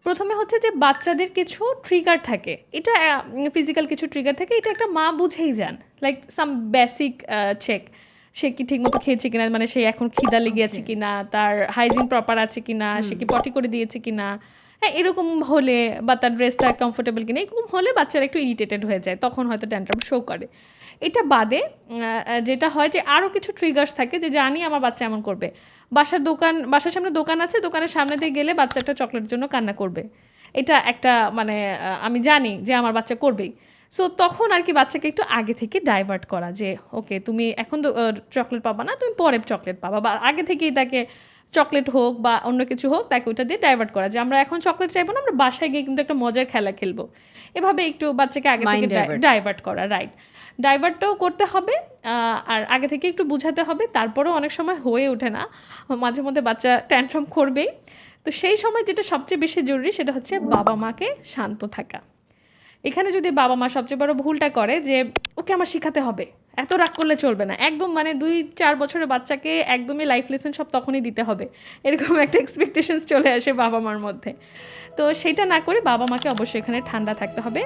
প্রথমে হচ্ছে যে বাচ্চাদের কিছু ট্রিগার থাকে, এটা ফিজিক্যাল কিছু ট্রিগার থাকে, এটা একটা মা বুঝেই যান। লাইক সাম বেসিক চেক, সে কি ঠিকমতো খেয়েছে কিনা, মানে সে এখন খিদা লেগে আছে ওকে। কিনা, তার হাইজিন প্রপার আছে কিনা, সে হুম। কি পটি করে দিয়েছে কিনা, হ্যাঁ এরকম হলে, বা তার ড্রেসটা কমফোর্টেবল কিনা, এরকম হলে বাচ্চারা একটু ইরিটেটেড হয়ে যায়, তখন হয়তো ট্যান্ট্রাম শো করে। এটা বাদে যেটা হয় যে আরও কিছু ট্রিগার্স থাকে যে জানি আমার বাচ্চা এমন করবে। বাসার সামনে দোকান আছে, দোকানের সামনে দিয়ে গেলে বাচ্চাটা চকলেটের জন্য কান্না করবে, এটা একটা মানে আমি জানি যে আমার বাচ্চা করবেই। সো তখন আর কি বাচ্চাকে একটু আগে থেকে ডাইভার্ট করা যে ওকে তুমি এখন তো চকলেট পাবা না, তুমি পরে চকলেট পাবা, বা আগে থেকেই তাকে চকলেট হোক বা অন্য কিছু হোক তাকে ওইটা দিয়ে ডাইভার্ট করা যে আমরা এখন চকলেট চাইবো না, আমরা বাসায় গিয়ে কিন্তু একটা মজার খেলা খেলবো। এভাবে একটু বাচ্চাকে আগে থেকে মাইন্ড ডাইভার্ট। ডাইভার্ট করা, রাইট। ডাইভার্টটাও করতে হবে, আর আগে থেকে একটু বুঝাতে হবে, তারপরেও অনেক সময় হয়ে ওঠে না, মাঝে মধ্যে বাচ্চা ট্যান্ট্রাম করবেই। তো সেই সময় যেটা সবচেয়ে বেশি জরুরি সেটা হচ্ছে বাবা মাকে শান্ত থাকা। এখানে যদি বাবা মা সবচেয়ে বড় ভুলটা করে যে ওকে আমার শিখাতে হবে, এত রাগ করলে চলবে না, একদম মানে 2-4 বছরের বাচ্চাকে একদমই লাইফ লেসন সব তখনই দিতে হবে, এরকম একটা এক্সপেকটেশনস চলে আসে বাবা মার মধ্যে। তো সেটা না করে বাবা মাকে অবশ্যই এখানে ঠান্ডা থাকতে হবে।